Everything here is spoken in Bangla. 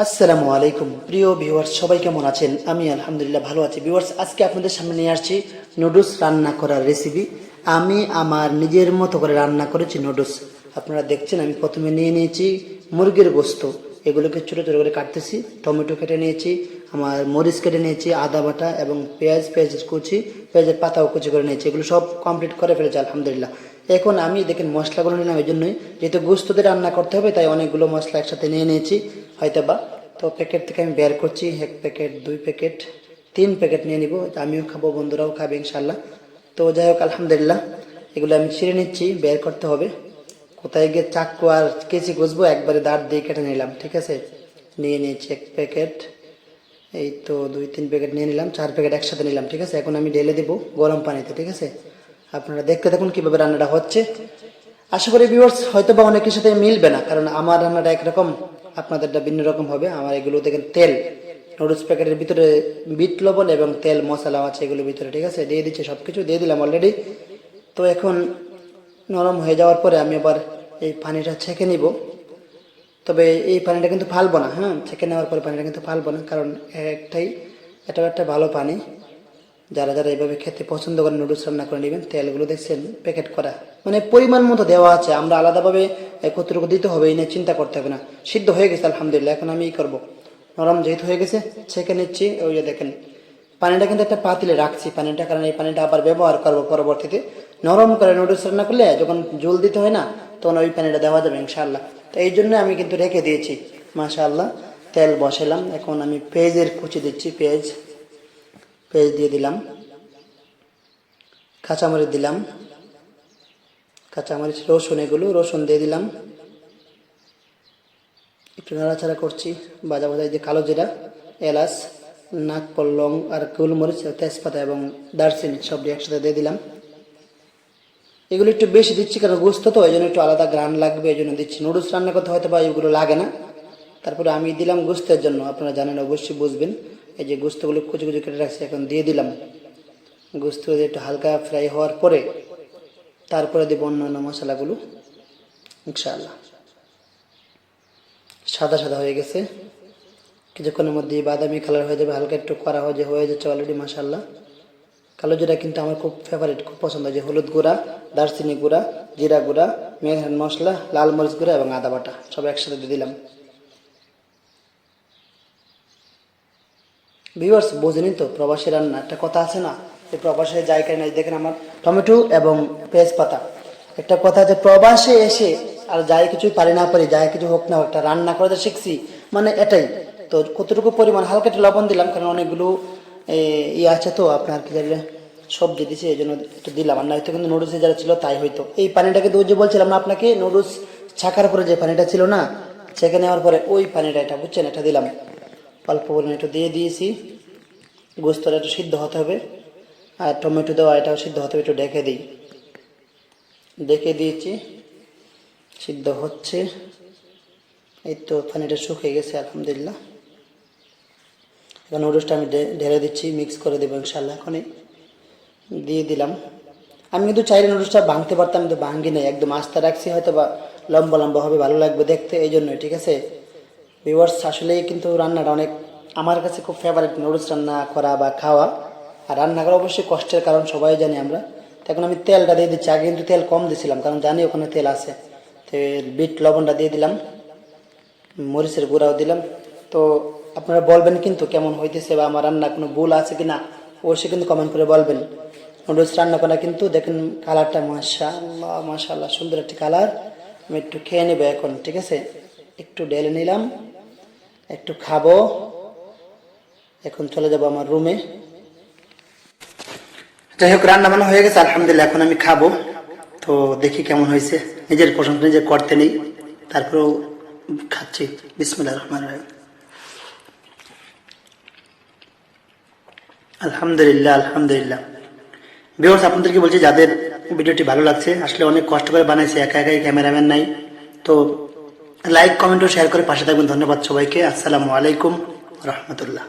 আসসালামু আলাইকুম প্রিয় ভিউয়ার্স, সবাই কেমন আছেন? আমি আলহামদুলিল্লাহ ভালো আছি। ভিউয়ার্স, আজকে আপনাদের সামনে নিয়ে আসছি নুডলস রান্না করার রেসিপি। আমি আমার নিজের মতো করে রান্না করেছি নুডলস। আপনারা দেখছেন, আমি প্রথমে নিয়ে নিয়েছি মুরগির গোস্ত। এগুলোকে ছোটো ছোটো করে কাটতেছি। টমেটো কেটে নিয়েছি, আমার মরিচ কেটে নিয়েছি, আদা বাটা এবং পেঁয়াজের কুচি, পেঁয়াজের পাতাও কুচি করে নিয়েছি। এগুলো সব কমপ্লিট করে ফেলেছি আলহামদুলিল্লাহ। এখন আমি দেখেন মশলাগুলো নিলাম, এই জন্যই যেহেতু গোস্ত দিয়ে রান্না করতে হবে, তাই অনেকগুলো মশলা একসাথে নিয়ে নিয়েছি হয়তো বা। তো প্যাকেট থেকে আমি বের করছি, 1 প্যাকেট, 2 প্যাকেট, 3 প্যাকেট নিয়ে নিব। আমিও খাবো, বন্ধুরাও খাবে ইনশাল্লাহ। তো যাই হোক আলহামদুলিল্লাহ, এগুলো আমি ছিঁড়ে নিচ্ছি, বের করতে হবে। কোথায় গিয়ে চাকু আর কেচি ঘষবো, একবারে দাঁত দিয়ে কেটে নিলাম। ঠিক আছে, নিয়ে নিয়েছি 1 প্যাকেট। এই তো 2-3 প্যাকেট নিয়ে নিলাম, 4 প্যাকেট একসাথে নিলাম। ঠিক আছে, এখন আমি ঢেলে দেবো গরম পানিতে। ঠিক আছে, আপনারা দেখতে থাকুন কিভাবে রান্নাটা হচ্ছে। আশা করি ভিউয়ার্স হয়তো বা অনেকের সাথে মিলবে না, কারণ আমার রান্নাটা একরকম, আপনাদেরটা ভিন্ন রকম হবে। আমার এগুলো দেখেন তেল, নুডলস প্যাকেটের ভিতরে বিট লবণ এবং তেল মশলা আছে এগুলোর ভিতরে। ঠিক আছে, দিয়ে দিচ্ছে, সব কিছু দিয়ে দিলাম অলরেডি। তো এখন নরম হয়ে যাওয়ার পরে আমি আবার এই পানিটা ছেঁকে নিব। তবে এই পানিটা কিন্তু ফালবো না, হ্যাঁ, ছেঁকে নেওয়ার পরে পানিটা কিন্তু ফালবো না, কারণ এটাও একটা ভালো পানি। যারা যারা এইভাবে খেতে পছন্দ করেন নুডলস রান্না করে নেবেন। তেলগুলো দেখছেন প্যাকেট করা, মানে পরিমাণ মতো দেওয়া আছে। আমরা আলাদাভাবে কতটুকু দিতে হবে এই নিয়ে চিন্তা করতে হবে না। সিদ্ধ হয়ে গেছে আলহামদুলিল্লাহ। এখন আমি করবো, নরম যেহেতু হয়ে গেছে ছেঁকে নিচ্ছি। ওই যে দেখেন পানিটা কিন্তু একটা পাতিলে রাখছি পানিটা, কারণ এই পানিটা আবার ব্যবহার করবো পরবর্তীতে। নরম করে নুডলস রান্না করলে যখন জল দিতে হয় না, তখন ওই পানিটা দেওয়া যাবে ইনশাআল্লাহ। তো এই জন্য আমি কিন্তু রেখে দিয়েছি। মাশাআল্লাহ, তেল বসালাম। এখন আমি পেঁয়াজের কুচি দিচ্ছি, পেঁয়াজ দিয়ে দিলাম, কাঁচামরিচ দিলাম, কাঁচামরিচ, রসুন, এগুলো রসুন দিয়ে দিলাম। একটু নাড়াচাড়া করছি। ভাজা ভাজা যে কালো জিরা, এলাচ, নাগফল, লং আর গোলমরিচ, তেজপাতা এবং দারচিনি সবটি একসাথে দিয়ে দিলাম। এগুলো একটু বেশি দিচ্ছি, কারণ গোস্ত তো, এই জন্য একটু আলাদা গ্রান লাগবে, এই জন্য দিচ্ছি। নুডলস রান্না করতে হয়তো বা এগুলো লাগে না। তারপরে আমি দিলাম গোস্তের জন্য, আপনারা জানেন, অবশ্যই বুঝবেন। এই যে গোস্তগুলো কুচি কুচি কেটে রাখছি, এখন দিয়ে দিলাম। গোস্ত একটু হালকা ফ্রাই হওয়ার পরে তারপরে দেবো অন্যান্য মশলাগুলো ইনশাআল্লাহ। সাদা সাদা হয়ে গেছে, কিছুক্ষণের মধ্যেই বাদামি কালার হয়ে যাবে, হালকা একটু কড়া হয়ে যাচ্ছে অলরেডি। মাশাআল্লাহ, কালো জিরা কিন্তু আমার খুব ফেভারিট, খুব পছন্দ। যে হলুদ গুঁড়া, দারচিনি গুঁড়া, জিরা গুঁড়া, মেঘান মশলা, লাল মরিচ গুঁড়া এবং আদা বাটা সব একসাথে দিয়ে দিলাম। ভিউয়ার্স, বোঝেনি তো, প্রবাসী রান্না একটা কথা আছে না, এই প্রবাসে জায়গায় নাই। দেখেন আমার টমেটো এবং পেঁয়াজ পাতা। একটা কথা আছে, প্রবাসে এসে আর যাই কিছুই পারি না পারি, যাই কিছু হোক না হোক, একটা রান্না করতে শিখছি, মানে এটাই। তো কতটুকু পরিমাণ হালকা একটু লবণ দিলাম, কারণ অনেকগুলো আছে তো, আপনার কি জানি সবজি দিছে, এই জন্য একটু দিলাম। আর নয়তো কিন্তু নুডলসে যারা ছিল তাই হয়তো। এই পানিটাকে তো, যে বলছিলাম না আপনাকে, নুডলস ছাকার পরে যে পানিটা ছিল না, ছেঁকে নেওয়ার পরে ওই পানিটা, এটা বুঝছেন, এটা দিলাম। অল্প পরিমাণে একটু দিয়ে দিয়েছি। গোস্তটা একটু সিদ্ধ হতে হবে, আর টমেটো দেওয়া এটাও সিদ্ধ হতে হবে। একটু ঢেকে দিই, ঢেকে দিয়েছি, সিদ্ধ হচ্ছে। এই তো পানিটা শুকিয়ে গেছে আলহামদুলিল্লাহ। এখন নুডলসটা আমি ঢেলে দিচ্ছি, মিক্স করে দেবো ইনশাল্লাহ। এখনই দিয়ে দিলাম। আমি কিন্তু চাইলে নুডলসটা ভাঙতে পারতাম, কিন্তু ভাঙি নেই, একদম আস্তে রাখছি। হয়তো বা লম্বা লম্বা হবে, ভালো লাগবে দেখতে, এই জন্যই। ঠিক আছে ভিউয়ার্স, আসলেই কিন্তু রান্নাটা অনেক আমার কাছে খুব ফেভারিট, নুডলস রান্না করা বা খাওয়া। আর রান্না করা অবশ্যই কষ্টের, কারণ সবাই জানি আমরা। তো এখন আমি তেলটা দিয়ে দিচ্ছি। আগে কিন্তু তেল কম দিয়েছিলাম, কারণ জানি ওখানে তেল আছে। তেল, বিট লবণটা দিয়ে দিলাম, মরিচের গুঁড়াও দিলাম। তো আপনারা বলবেন কিন্তু কেমন হইতেছে, বা আমার রান্না কোনো ভুল আছে কি না, অবশ্যই কিন্তু কমেন্ট করে বলবেন। নুডলস রান্না করা কিন্তু দেখেন কালারটা, মাশাআল্লাহ মাশাআল্লাহ, সুন্দর একটি কালার। আমি একটু খেয়ে নেবো এখন। ঠিক আছে, একটু ঢেলে নিলাম, একটু খাবো। এখন চলে যাব আমার রুমে। যাই হোক, রান্না বান্না হয়ে গেছে আলহামদুলিল্লাহ, এখন আমি খাবো। তো দেখি কেমন হয়েছে, নিজের প্রশংসা নিজে করতে নেই, তারপরেও খাচ্ছি। বিসমিল্লাহির রহমানির রহিম। আলহামদুলিল্লাহ আলহামদুলিল্লাহ। ভিউয়ার্স, আপনাদেরকে বলছি, যাদের ভিডিওটি ভালো লাগছে, আসলে অনেক কষ্ট করে বানাইছে, একা একাই, ক্যামেরাম্যান নাই। তো লাইক, কমেন্ট ও শেয়ার করে পাশে থাকবেন। ধন্যবাদ সবাইকে। আসসালামু আলাইকুম রহমতুল্লাহ।